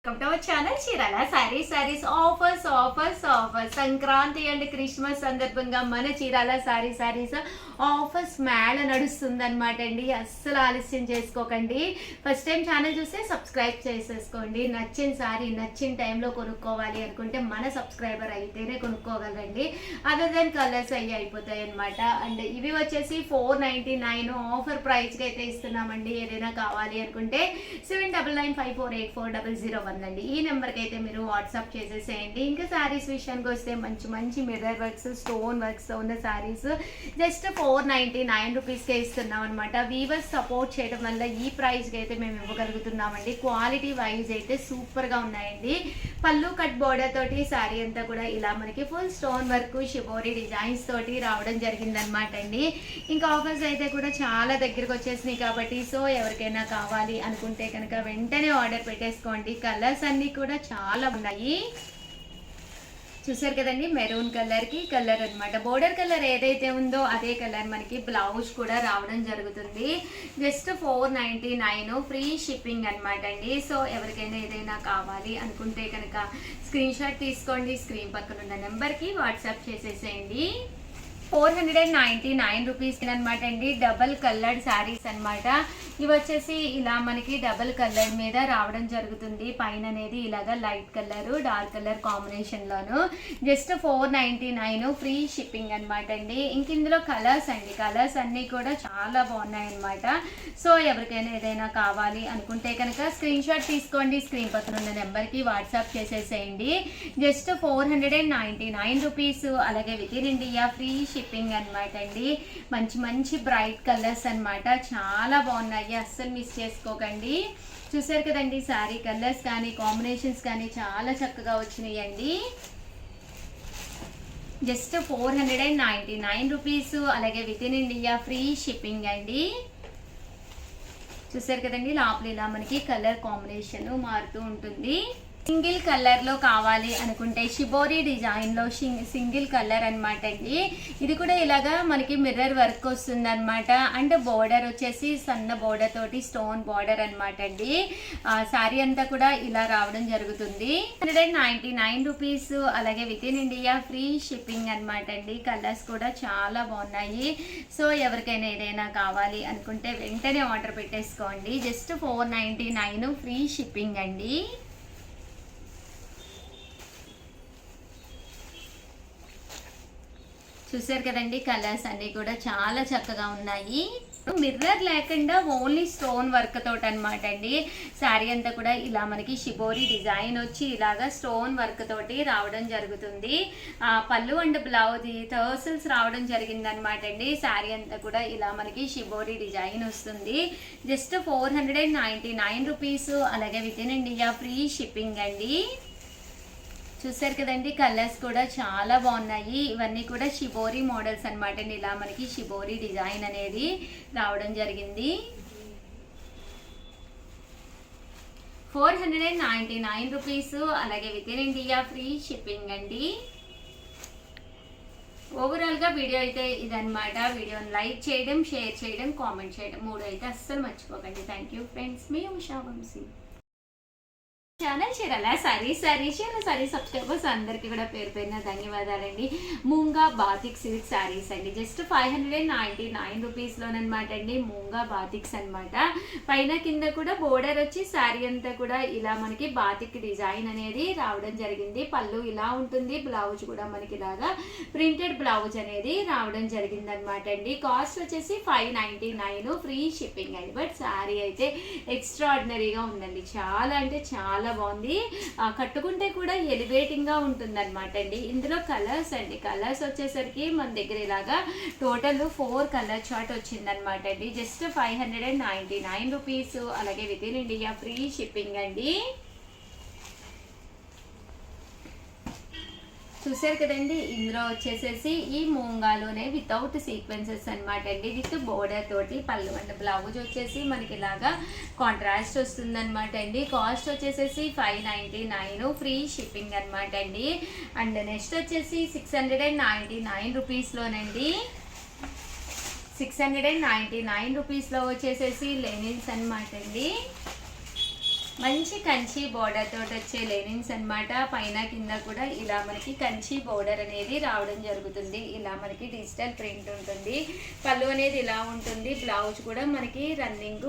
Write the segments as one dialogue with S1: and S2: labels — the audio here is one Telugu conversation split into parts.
S1: Welcome to our channel Chirala saris offers Sankranti and Christmas సందర్భంగా మన చీరాల సారీస్ ఆఫర్స్ మేళ నడుస్తుంది అనమాట అండి. అస్సలు ఆలస్యం చేసుకోకండి. ఫస్ట్ టైం ఛానల్ చూస్తే సబ్స్క్రైబ్ చేసేసుకోండి. నచ్చిన సారీ నచ్చిన టైంలో కొనుక్కోవాలి అనుకుంటే మన సబ్స్క్రైబర్ అయితేనే కొనుక్కోగలరండి. అదర్ దెన్ కలర్స్ అయిపోతాయి అనమాట. అండ్ ఇవి వచ్చేసి 499 ఆఫర్ ప్రైస్కి అయితే ఇస్తున్నామండి. ఏదైనా కావాలి అనుకుంటే 7995484001 అండి. ఈ నెంబర్కి అయితే మీరు వాట్సాప్ చేసేసేయండి. ఇంకా శారీస్ విషయానికి వస్తే మంచి మిర్రర్ వర్క్స్ స్టోన్ వర్క్స్ ఉన్న శారీస్ జస్ట్ 499 రూపీస్కే ఇస్తున్నాం అనమాట. వీవర్స్ సపోర్ట్ చేయడం వల్ల ఈ ప్రైస్కి అయితే మేము ఇవ్వగలుగుతున్నామండి. క్వాలిటీ వైజ్ అయితే సూపర్గా ఉన్నాయండి. పళ్ళు కట్ బోర్డర్ తోటి శారీ అంతా కూడా ఇలా మనకి full stone work shibori designs తోటి రావడం జరిగిందనమాట అండి. ఇంకా ఆఫర్స్ అయితే కూడా చాలా దగ్గరకు వచ్చేసినాయి కాబట్టి సో ఎవరికైనా కావాలి అనుకుంటే కనుక వెంటనే ఆర్డర్ పెట్టేసుకోండి. కలర్స్ అన్నీ కూడా చాలా ఉన్నాయి. చూసారు కదండి, మెరూన్ కలర్కి కలర్ అనమాట. బోర్డర్ కలర్ ఏదైతే ఉందో అదే కలర్ మనకి బ్లౌజ్ కూడా రావడం జరుగుతుంది. జస్ట్ 499 ఫ్రీ షిప్పింగ్ అనమాట అండి. సో ఎవరికైనా ఏదైనా కావాలి అనుకుంటే కనుక స్క్రీన్ షాట్ తీసుకోండి. స్క్రీన్ పక్కన ఉన్న నెంబర్కి వాట్సాప్ చేసేసేయండి. 499 రూపీస్ అనమాట అండి. డబల్ కలర్డ్ శారీస్ అనమాట. ఇవి వచ్చేసి ఇలా మనకి డబల్ కలర్ మీద రావడం జరుగుతుంది. పైన అనేది ఇలాగా light colour dark colour combination లోను జస్ట్ 499 ఫ్రీ షిప్పింగ్ అనమాట అండి. ఇంక ఇందులో కలర్స్ అండి, కలర్స్ అన్ని కూడా చాలా బాగున్నాయి అనమాట. సో ఎవరికైనా ఏదైనా కావాలి అనుకుంటే కనుక స్క్రీన్ షాట్ తీసుకోండి. స్క్రీన్ పక్కన ఉన్న నెంబర్కి వాట్సాప్ చేసేసేయండి. Just 499 rupees. అలాగే within India free shipping అనమాట అండి. మంచి బ్రైట్ కలర్స్ అనమాట. చాలా బాగున్నాయి, అస్సలు మిస్ చేసుకోకండి. చూసారు కదండి, శారీ కలర్స్ కానీ కాంబినేషన్స్ కానీ చాలా చక్కగా వచ్చినాయి అండి. Just 499 rupees. అలాగే within India free shipping అండి. చూసారు కదండి, లోపల ఇలా మనకి కలర్ కాంబినేషన్ మారుతూ ఉంటుంది. సింగిల్ కలర్లో కావాలి అనుకుంటే షిబోరి డిజైన్లో సింగిల్ కలర్ అనమాట అండి. ఇది కూడా ఇలాగా మనకి మిర్రర్ వర్క్ వస్తుంది అనమాట. అండ్ బోర్డర్ వచ్చేసి సన్న బోర్డర్ తోటి స్టోన్ బోర్డర్ అనమాట అండి. శారీ అంతా కూడా ఇలా రావడం జరుగుతుంది. 199 రూపీస్. అలాగే within India free shipping అనమాట అండి. కలర్స్ కూడా చాలా బాగున్నాయి. సో ఎవరికైనా ఏదైనా కావాలి అనుకుంటే వెంటనే ఆర్డర్ పెట్టేసుకోండి. జస్ట్ 499 ఫ్రీ షిప్పింగ్ అండి. చూసారు కదండి, కలర్స్ అన్ని కూడా చాలా చక్కగా ఉన్నాయి. మిర్రర్ లేకుండా ఓన్లీ స్టోన్ వర్క్ తోటి అనమాట అండి. శారీ అంతా కూడా ఇలా మనకి షిబోరి డిజైన్ వచ్చి ఇలాగా స్టోన్ వర్క్ తోటి రావడం జరుగుతుంది. పళ్ళు అండ్ బ్లౌజ్ టర్సల్స్ రావడం జరిగింది అనమాట అండి. శారీ అంతా కూడా ఇలా మనకి షిబోరి డిజైన్ వస్తుంది. Just 499 rupees. అలాగే within India free shipping అండి. చూసారు కదండి, కలర్స్ కూడా చాలా బాగున్నాయి. ఇవన్నీ కూడా షిబోరి మోడల్స్ అనమాట అండి. ఇలా మనకి షిబోరి డిజైన్ అనేది రావడం జరిగింది. 499 రూపీస్. అలాగే within India free shipping అండి. ఓవరాల్గా వీడియో అయితే ఇదనమాట. వీడియోని లైక్ చేయడం, షేర్ చేయడం, కామెంట్ చేయడం 3 అయితే అస్సలు మర్చిపోకండి. థ్యాంక్ యూ ఫ్రెండ్స్, మీ ఉషా వంశీ. ఛానల్ చీరాల సారీస్ సబ్స్క్రైబర్స్ అందరికీ కూడా పేరు పేరున ధన్యవాదాలండి. మూంగా బాతిక్ సిల్క్ శారీస్ అండి. జస్ట్ 599 రూపీస్లోనమాట అండి. మూంగా బాతిక్స్ అనమాట. పైన కింద కూడా బోర్డర్ వచ్చి శారీ అంతా కూడా ఇలా మనకి బాతిక్ డిజైన్ అనేది రావడం జరిగింది. పళ్ళు ఇలా ఉంటుంది. బ్లౌజ్ కూడా మనకి ఇలాగా ప్రింటెడ్ బ్లౌజ్ అనేది రావడం జరిగింది అనమాట అండి. కాస్ట్ వచ్చేసి 599 ఫ్రీ షిప్పింగ్ అండి. బట్ శారీ అయితే ఎక్స్ట్రాడినరీగా ఉందండి. చాలా అంటే చాలా బాగుంది. కట్టుకుంటే కూడా ఎలివేటింగ్ గా ఉంటుంది అనమాట అండి. ఇందులో కలర్స్ అండి, కలర్స్ వచ్చేసరికి మన దగ్గర ఇలాగా టోటల్ 4 కలర్ చార్ట్ వచ్చింది అనమాట అండి. Just 599 rupees. అలాగే within India free shipping అండి. చూసారు కదండి, ఇందులో వచ్చేసేసి ఈ మూంగాలోనే వితౌట్ సీక్వెన్సెస్ అనమాట అండి. విత్ బోర్డర్ తోటి పళ్ళు అండ్ బ్లౌజ్ వచ్చేసి మనకి ఇలాగా కాంట్రాస్ట్ వస్తుంది అనమాట అండి. కాస్ట్ వచ్చేసేసి 599 ఫ్రీ షిప్పింగ్ అనమాట అండి. అండ్ నెక్స్ట్ వచ్చేసి 699 రూపీస్లోనండి. 699 రూపీస్లో వచ్చేసేసి లెనిన్స్ అనమాట అండి. మంచి కంచి బోర్డర్ తోటి వచ్చే లెనిన్స్ అన్నమాట. పైన కింద కూడా ఇలా మనకి కంచి బోర్డర్ అనేది రావడం జరుగుతుంది. ఇలా మనకి డిజిటల్ ప్రింట్ ఉంటుంది. పళ్ళు అనేది ఇలా ఉంటుంది. బ్లౌజ్ కూడా మనకి రన్నింగ్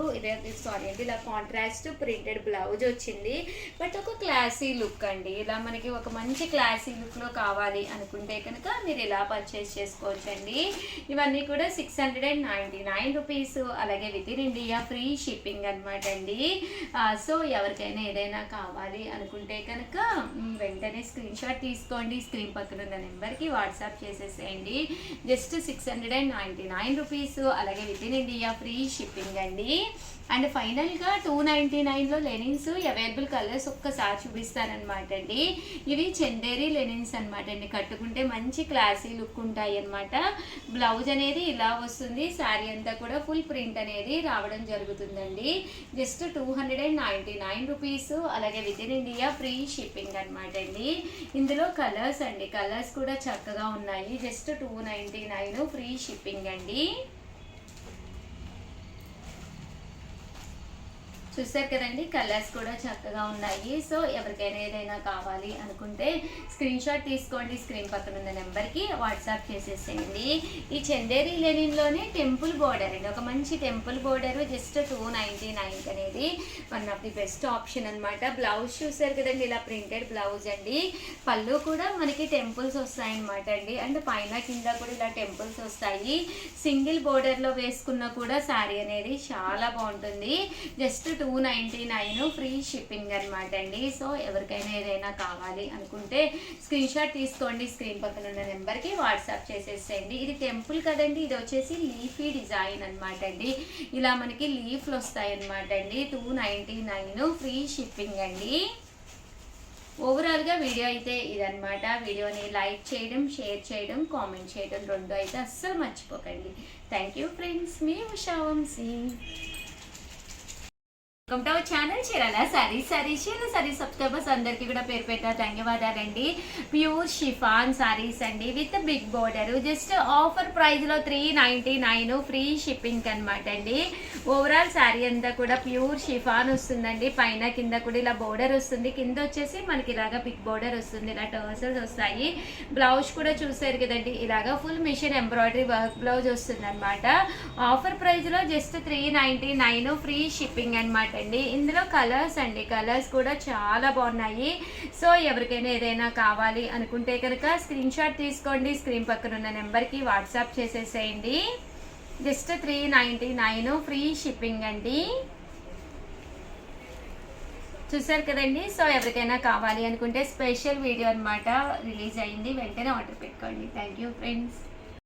S1: ఇలా కాంట్రాస్ట్ ప్రింటెడ్ బ్లౌజ్ వచ్చింది. బట్ ఒక క్లాసీ లుక్ అండి. ఇలా మనకి ఒక మంచి క్లాసీ లుక్ లో కావాలి అనుకుంటే కనుక మీరు ఇలా పర్చేస్ చేసుకోవచ్చు అండి. ఇవన్నీ కూడా 699 రూపీస్. అలాగే within India free shipping అనమాట అండి. సో ఎవరికైనా ఏదైనా కావాలి అనుకుంటే కనుక వెంటనే స్క్రీన్ షాట్ తీసుకోండి. స్క్రీన్ పక్కన ఉన్న నెంబర్కి వాట్సాప్ చేసేసేయండి. Just 699 rupees. అలాగే within India free shipping అండి. అండ్ ఫైనల్గా 299లో లెనిన్స్ అవైలబుల్ కలర్స్ ఒక్కసారి చూపిస్తారనమాట అండి. ఇవి చందేరి లెనిన్స్ అనమాట అండి. కట్టుకుంటే మంచి క్లాసీ లుక్ ఉంటాయి అనమాట. బ్లౌజ్ అనేది ఇలా వస్తుంది. శారీ అంతా కూడా ఫుల్ ప్రింట్ అనేది రావడం జరుగుతుందండి. Just 299 rupees. అలాగే within India free shipping అనమాట అండి. ఇందులో కలర్స్ అండి, కలర్స్ కూడా చక్కగా ఉన్నాయి. జస్ట్ 299 ఫ్రీ షిప్పింగ్ అండి. చూసారు కదండి, కలర్స్ కూడా చక్కగా ఉన్నాయి. సో ఎవరికైనా ఏదైనా కావాలి అనుకుంటే స్క్రీన్ షాట్ తీసుకోండి. స్క్రీన్ పక్కన ఉన్న నెంబర్కి వాట్సాప్ చేసేసేయండి. ఈ చందేరి లెనిన్లోనే టెంపుల్ బోర్డర్ అండి, ఒక మంచి టెంపుల్ బోర్డర్. జస్ట్ 299 అనేది one of the best option అనమాట. బ్లౌజ్ చూసారు కదండి, ఇలా ప్రింటెడ్ బ్లౌజ్ అండి. పళ్ళు కూడా మనకి టెంపుల్స్ వస్తాయన్నమాట అండి. అండ్ పైన కింద కూడా ఇలా టెంపుల్స్ వస్తాయి. సింగిల్ బోర్డర్లో వేసుకున్న కూడా శారీ అనేది చాలా బాగుంటుంది. జస్ట్ 299 ఫ్రీ షిప్పింగ్ అనమాట అండి. సో ఎవరికైనా ఏదైనా కావాలి అనుకుంటే స్క్రీన్ షాట్ తీసుకోండి. స్క్రీన్ పక్కన ఉన్న నెంబర్కి వాట్సాప్ చేసేసేయండి. ఇది టెంపుల్ కదండి, ఇది వచ్చేసి లీఫీ డిజైన్ అనమాట అండి. ఇలా మనకి లీఫ్లు వస్తాయి అనమాట అండి. 299 ఫ్రీ షిప్పింగ్ అండి. ఓవరాల్గా వీడియో అయితే ఇదనమాట. వీడియోని లైక్ చేయడం, షేర్ చేయడం, కామెంట్ చేయడం రెండు అయితే అస్సలు మర్చిపోకండి. థ్యాంక్ యూ ఫ్రెండ్స్, మీ Usha Vamshi. Welcome to our channel Chirala sarees. Subscribers అందరికీ కూడా పేరు పెట్ట ధన్యవాదాలండి. ప్యూర్ షిఫాన్ సారీస్ అండి with big border. Just offer ప్రైస్లో 399 ఫ్రీ షిప్పింగ్ అనమాట అండి. ఓవరాల్ శారీ అంతా కూడా ప్యూర్ షిఫాన్ వస్తుందండి. పైన కింద కూడా ఇలా బోర్డర్ వస్తుంది. కింద వచ్చేసి మనకి ఇలాగా బిగ్ బోర్డర్ వస్తుంది. ఇలా టర్సల్స్ వస్తాయి. బ్లౌజ్ కూడా చూసారు కదండి, ఇలాగా full machine embroidery work blouse వస్తుంది అనమాట. ఆఫర్ ప్రైస్లో జస్ట్ 399 ఫ్రీ షిప్పింగ్ అనమాట అండి. ఇందులో కలర్స్ అండి, కలర్స్ కూడా చాలా బాగున్నాయి. సో ఎవరికైనా ఏదైనా కావాలి అనుకుంటే కనుక స్క్రీన్ షాట్ తీసుకోండి. స్క్రీన్ పక్కన ఉన్న నెంబర్కి వాట్సాప్ చేసేసేయండి. జస్ట్ 399 ఫ్రీ షిప్పింగ్ అండి. చూసారు కదండి. సో ఎవరికైనా కావాలి అనుకుంటే స్పెషల్ వీడియో అనమాట రిలీజ్ అయ్యింది. వెంటనే ఆర్డర్ పెట్టుకోండి. Thank you friends.